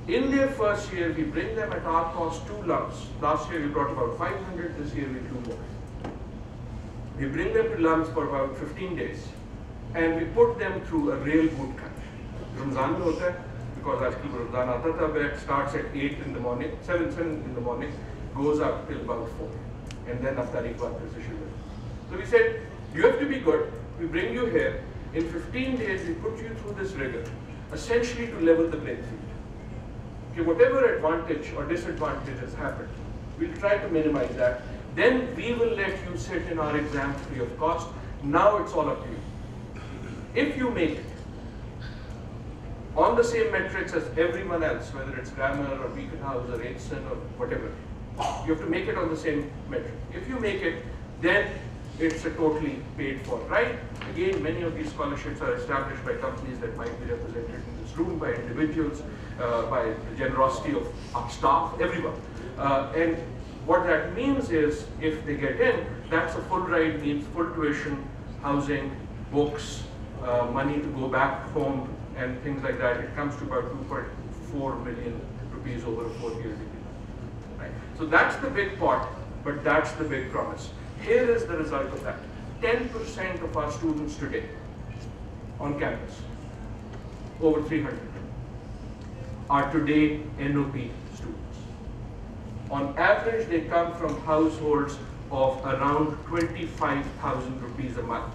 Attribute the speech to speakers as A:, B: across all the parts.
A: In their first year, we bring them at our cost 2 lumps. Last year we brought about 500, this year we do more. We bring them to lumps for about 15 days and we put them through a real boot camp. Ramzan mein hota hai, because aajkal Ramzan aata tha, where it starts at 8 in the morning, 7 in the morning, goes up till about 4. And then after Iqbal position. So we said, you have to be good, we bring you here, in 15 days we put you through this rigor, essentially to level the playing field. Okay, whatever advantage or disadvantage has happened, we'll try to minimize that. Then we will let you sit in our exam free of cost. Now it's all up to you. If you make it on the same metrics as everyone else, whether it's grammar or Beacon House or Einstein or whatever, you have to make it on the same metric. If you make it, then it's a totally paid for ride. Again, many of these scholarships are established by companies that might be represented in this room, by individuals, by the generosity of our staff, everyone. And what that means is, if they get in, that's a full ride, means full tuition, housing, books, money to go back home, and things like that. It comes to about 2.4 million rupees over a 4-year degree. Right? So that's the big part, but that's the big promise. Here is the result of that. 10% of our students today on campus, over 300, are today NOP students. On average, they come from households of around 25,000 rupees a month.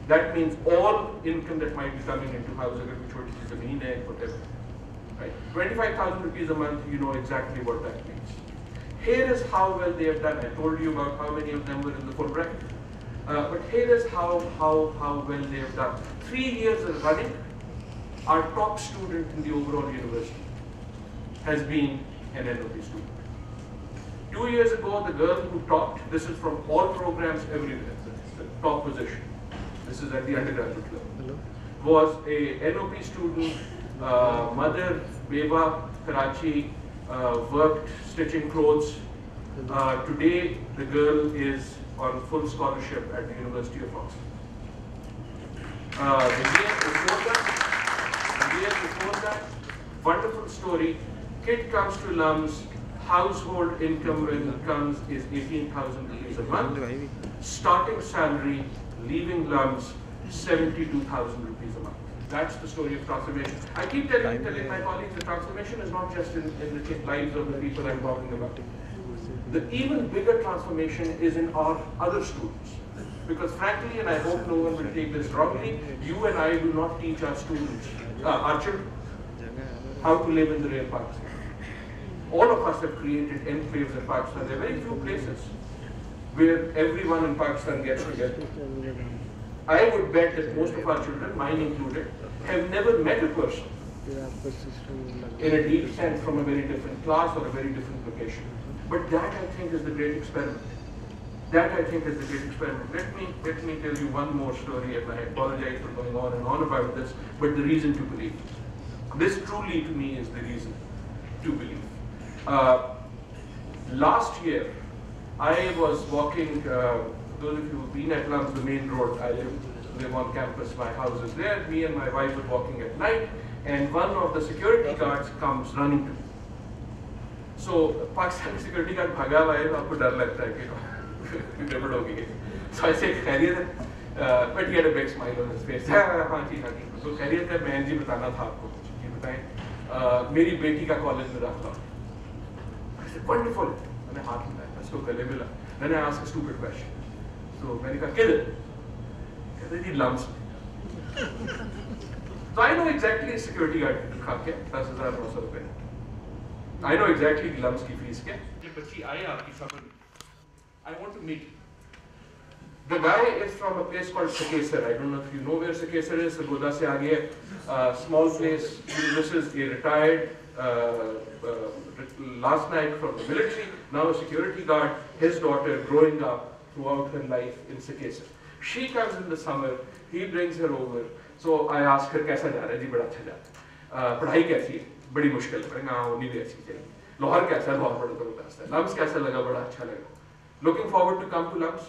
A: That means all income that might be coming into housing, whatever. Right? 25,000 rupees a month, you know exactly what that means. Here is how well they have done. I told you about how many of them were in the full bracket. But here is how well they have done. 3 years of running, our top student in the overall university has been an NOP student. 2 years ago, the girl who topped, this is from all programs everywhere, the top position, this is at the undergraduate level, was a NOP student, mother, Beba, Karachi, worked stitching clothes. Today, the girl is on full scholarship at the University of Oxford. The year before that, wonderful story. Kid comes to LUMS, household income when it comes is 18,000 rupees a month. Starting salary, leaving LUMS, 72,000 rupees a month. That's the story of transformation. I keep telling my colleagues that transformation is not just in the lives of the people I'm talking about. The even bigger transformation is in our other students. Because frankly, and I hope no one will take this wrongly, you and I do not teach our students, our children, how to live in the real Pakistan. All of us have created enclaves in Pakistan. There are very few places where everyone in Pakistan gets together. I would bet that most of our children, mine included, have never met a person in a deep sense from a very different class or a very different location. But that, I think, is the great experiment. That, I think, is the great experiment. Let me tell you one more story, and I apologize for going on and on about this, but the reason to believe. This truly, to me, is the reason to believe. Last year, I was walking, those of you who've been at LUMS, the main road, I live on campus, my house is there, me and my wife were walking at night, and one of the security guards comes running to me. So, Pakistani security guard bhaga hua hai, aapko dar lagta hai ki gabad ho gayi. So I said, khairiyat hai, but he had a big smile on his face. हाँ जी, हाँ जी. So khairiyat hai, मैं जी बताना था आपको, जी बताएं, मेरी बेटी का कॉलेज में दाखिला. I said, wonderful. मैंने हाथ मिलाया, उसको गले मिला. Then I asked a stupid question. So मैंने कहा किधर? कहते जी LUMS. So I know exactly security guard खा के 10,900 रुपए. I know exactly LUMS की फीस क्या. ये बच्ची आए आपकी सफर. I want to meet you. The guy is from a place called Sakesar. I don't know if you know where Sakesar is. Sargodha se aage, small place. This is a retired last night from the military, now a security guard. His daughter growing up throughout her life in Sakesar. She comes in the summer. He brings her over. So I ask her, "Kaisa ja raha hai?" "Ji, bada अच्छा जा रहा है." "पढ़ाई कैसी है?" "बड़ी मुश्किल है." "हाँ, वो नहीं भी अच्छी चाहिए." "लाहौर कैसा है?" "बहुत बड़ा जबरदस्त है." "LUMS कैसा लगा?" "बड़ा अच्छा लगा." "Looking forward to come to LUMS?"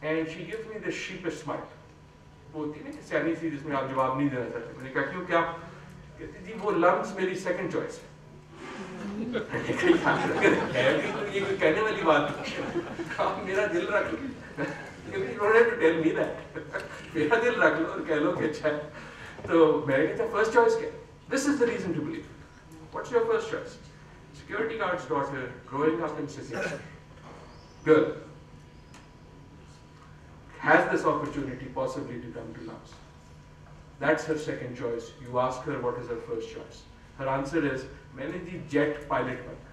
A: And she gives me this sheepish smile. वो होती है ना कि सियानी सी जिसमें आप जवाब नहीं देना चाहते. मैंने कहा क्यों क्या? कहती जी वो लम्स मेरी सेकंड चॉइस है। ये कोई कहने वाली बात है, आप मेरा दिल रख लो, you don't have to tell me that, मेरा दिल रख लो और कह लो कि अच्छा है। तो मैंने कहा फर्स्ट चॉइस क्या? This is the reason to believe. What's your first choice? Security guard's daughter, growing up in City, girl, has this opportunity possibly to come to Lams. That's her second choice. You ask her what is her first choice. Her answer is, मैंने जी jet pilot बनना।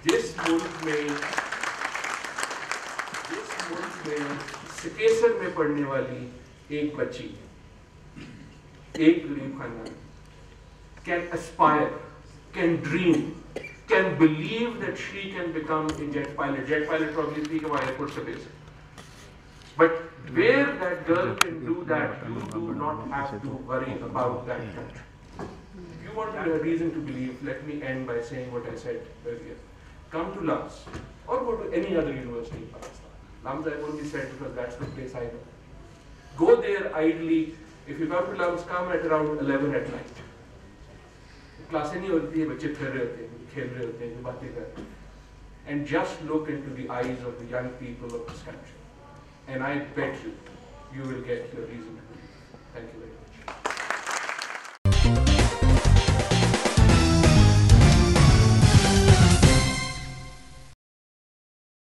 A: जिस मुल्क में सिकेसर में पढ़ने वाली एक बच्ची, एक गरीब खानदान, can aspire, can dream, can believe that she can become a jet pilot. Jet pilot probably speak of airport service. But where that girl can do that, you do not have to worry about that country. If you want a reason to believe, let me end by saying what I said earlier. Come to Lams or go to any other university in Pakistan. Lams I've only said because that's the place I know. Go there idly. If you come to Lams, come at around 11 at night. Class नहीं होती है, बच्चे फिर रहे होते हैं, खेल रहे होते हैं, बातें कर रहे हैं. And just look into the eyes of the young people of this country. And I bet you will get your reason to believe. Thank you very much.